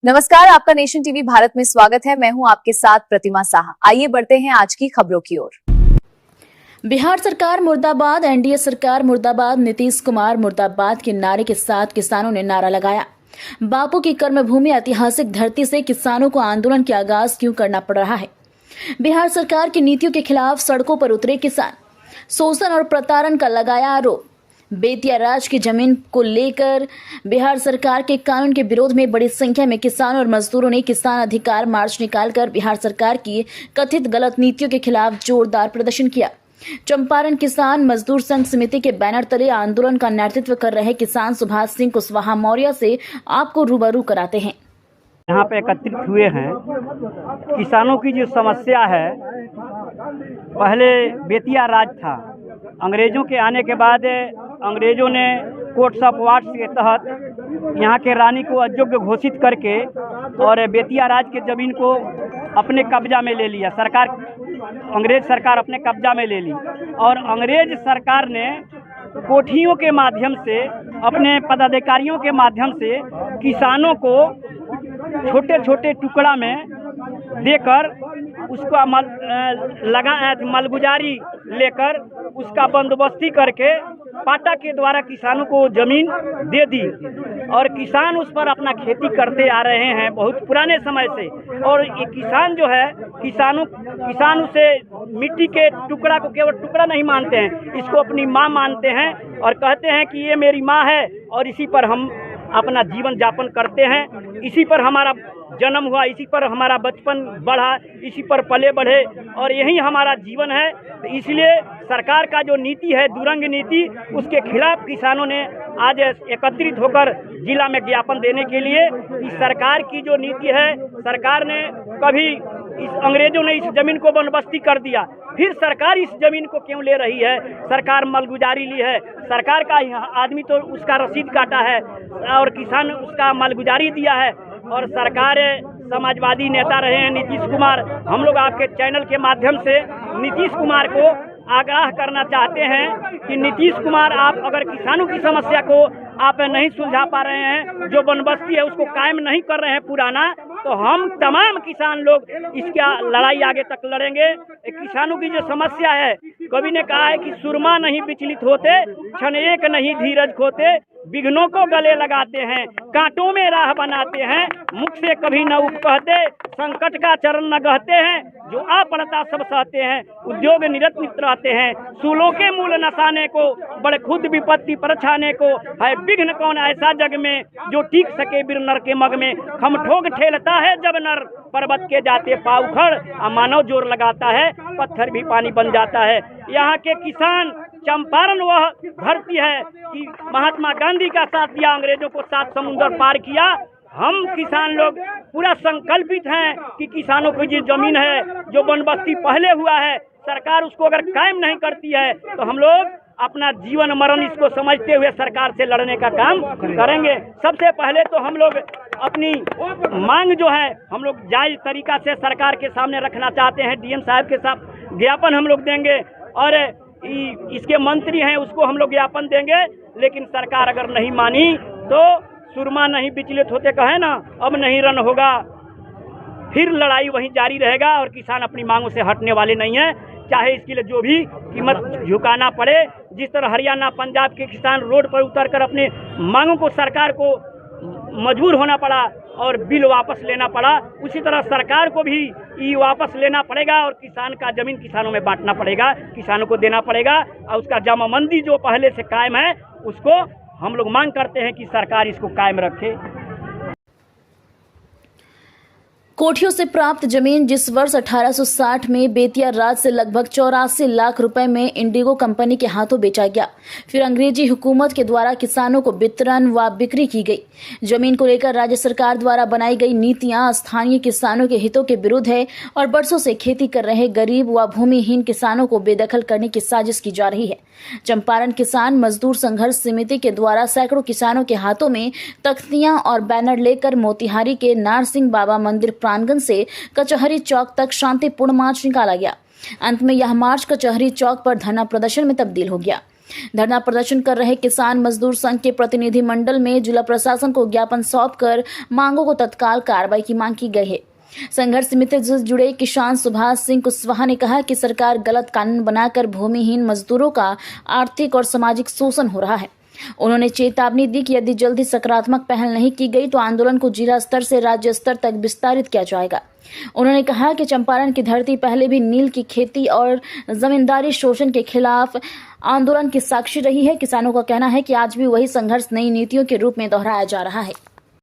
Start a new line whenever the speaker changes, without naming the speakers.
नमस्कार, आपका nation TV Bharat में स्वागत है। मैं हूं आपके साथ प्रतिमा साहा। आइए बढ़ते हैं आज की खबरों की ओर।
बिहार सरकार मुर्दाबाद, एनडीए सरकार मुर्दाबाद, नीतीश कुमार मुर्दाबाद के नारे के साथ किसानों ने नारा लगाया। बापू की कर्मभूमि ऐतिहासिक धरती से किसानों को आंदोलन के आगाज क्यों करना पड़ रहा है? बिहार सरकार की नीतियों के खिलाफ सड़कों पर उतरे किसान, शोषण और प्रताड़न का लगाया आरोप। बेतिया राज की जमीन को लेकर बिहार सरकार के कानून के विरोध में बड़ी संख्या में किसानों और मजदूरों ने किसान अधिकार मार्च निकालकर बिहार सरकार की कथित गलत नीतियों के खिलाफ जोरदार प्रदर्शन किया। चंपारण किसान मजदूर संघ समिति के बैनर तले आंदोलन का नेतृत्व कर रहे किसान सुभाष सिंह कुशवाहा मौर्य से आपको रूबरू कराते हैं।
यहाँ पे एकत्रित हुए हैं। किसानों की जो समस्या है, पहले बेतिया राज था। अंग्रेजों के आने के बाद अंग्रेजों ने कोर्ट्स ऑफ वार्ड्स के तहत यहाँ के रानी को अयोग्य घोषित करके और बेतिया राज के ज़मीन को अपने कब्जा में ले लिया। अंग्रेज सरकार अपने कब्जा में ले ली और अंग्रेज सरकार ने कोठियों के माध्यम से, अपने पदाधिकारियों के माध्यम से किसानों को छोटे छोटे टुकड़ा में देकर उसका मलगुजारी लेकर उसका बंदोबस्ती करके पाटा के द्वारा किसानों को ज़मीन दे दी और किसान उस पर अपना खेती करते आ रहे हैं बहुत पुराने समय से। और ये किसान जो है, किसान उसे मिट्टी के टुकड़ा को केवल टुकड़ा नहीं मानते हैं, इसको अपनी माँ मानते हैं और कहते हैं कि ये मेरी माँ है और इसी पर हम अपना जीवन यापन करते हैं, इसी पर हमारा जन्म हुआ, इसी पर हमारा बचपन बढ़ा, इसी पर पले बढ़े और यही हमारा जीवन है। तो इसलिए सरकार का जो नीति है, दुरंग नीति, उसके खिलाफ किसानों ने आज एकत्रित होकर जिला में ज्ञापन देने के लिए इस सरकार की जो नीति है, सरकार ने कभी अंग्रेजों ने इस जमीन को बंदोबस्ती कर दिया, फिर सरकार इस जमीन को क्यों ले रही है? सरकार मलगुजारी ली है, सरकार का आदमी तो उसका रसीद काटा है और किसान उसका मलगुजारी दिया है। और सरकार समाजवादी नेता रहे हैं नीतीश कुमार। हम लोग आपके चैनल के माध्यम से नीतीश कुमार को आग्रह करना चाहते हैं कि नीतीश कुमार, आप अगर किसानों की समस्या को आप नहीं सुलझा पा रहे हैं, जो बंदोबस्ती है उसको कायम नहीं कर रहे हैं पुराना, तो हम तमाम किसान लोग इसका लड़ाई आगे तक लड़ेंगे। किसानों की जो समस्या है, कवि ने कहा है कि सुरमा नहीं विचलित होते, क्षण एक नहीं धीरज खोते, विघ्नों को गले लगाते हैं, कांटों में राह बनाते हैं, मुख से कभी न उठ कहते, संकट का चरण न गहते हैं, जो आ पड़ता सब सहते हैं, उद्योग निरत रहते हैं, सूलों के मूल नसाने को, बड़े खुद विपत्ति पर छाने को, है विघ्न कौन ऐसा जग में, जो टीक सके बिर नर के मग में, खम ठोक ठेलता है जब नर, पर्वत के जाते पाउखड़, मानव जोर लगाता है, पत्थर भी पानी बन जाता है। यहाँ के किसान, चंपारण वह धरती है कि महात्मा गांधी का साथ दिया, अंग्रेजों को 7 समुंदर पार किया। हम किसान लोग पूरा संकल्पित हैं कि किसानों की जो जमीन है, जो बंदोबस्ती पहले हुआ है, सरकार उसको अगर कायम नहीं करती है तो हम लोग अपना जीवन मरण इसको समझते हुए सरकार से लड़ने का काम करेंगे। सबसे पहले तो हम लोग अपनी मांग जो है, हम लोग जायज तरीका से सरकार के सामने रखना चाहते हैं। डीएम साहब के साथ ज्ञापन हम लोग देंगे और इसके मंत्री हैं उसको हम लोग ज्ञापन देंगे, लेकिन सरकार अगर नहीं मानी तो सुरमा नहीं विचलित होते कहे ना, अब नहीं रन होगा, फिर लड़ाई वहीं जारी रहेगा और किसान अपनी मांगों से हटने वाले नहीं हैं, चाहे इसके लिए जो भी कीमत झुकाना पड़े। जिस तरह हरियाणा पंजाब के किसान रोड पर उतरकर अपने मांगों को सरकार को मजबूर होना पड़ा और बिल वापस लेना पड़ा, उसी तरह सरकार को भी ये वापस लेना पड़ेगा और किसान का जमीन किसानों में बांटना पड़ेगा, किसानों को देना पड़ेगा और उसका जमाबंदी जो पहले से कायम है उसको हम लोग मांग करते हैं कि सरकार इसको कायम रखे।
कोठियों से प्राप्त जमीन जिस वर्ष 1860 में बेतिया राज से लगभग 84 लाख रुपए में इंडिगो कंपनी के हाथों बेचा गया, फिर अंग्रेजी हुकूमत के द्वारा किसानों को वितरण व बिक्री की गई। जमीन को लेकर राज्य सरकार द्वारा बनाई गई नीतियां स्थानीय किसानों के हितों के विरुद्ध है और बरसों से खेती कर रहे गरीब व भूमिहीन किसानों को बेदखल करने की साजिश की जा रही है। चंपारण किसान मजदूर संघर्ष समिति के द्वारा सैकड़ों किसानों के हाथों में तख्तियां और बैनर लेकर मोतिहारी के नारसिंह बाबा मंदिर प्रांगण से कचहरी चौक तक शांतिपूर्ण मार्च निकाला गया। अंत में यह मार्च कचहरी चौक पर धरना प्रदर्शन में तब्दील हो गया। धरना प्रदर्शन कर रहे किसान मजदूर संघ के प्रतिनिधि मंडल में जिला प्रशासन को ज्ञापन सौंपकर मांगों को तत्काल कार्रवाई की मांग की गई है। संघर्ष समिति से जुड़े किसान सुभाष सिंह कुशवाहा ने कहा कि सरकार गलत कानून बनाकर भूमिहीन मजदूरों का आर्थिक और सामाजिक शोषण हो रहा है। उन्होंने चेतावनी दी कि यदि जल्दी सकारात्मक पहल नहीं की गई तो आंदोलन को जिला स्तर से राज्य स्तर तक विस्तारित किया जाएगा। उन्होंने कहा कि चंपारण की धरती पहले भी नील की खेती और जमींदारी शोषण के खिलाफ आंदोलन की साक्षी रही है। किसानों का कहना है कि आज भी वही संघर्ष नई नीतियों के रूप में दोहराया जा रहा है।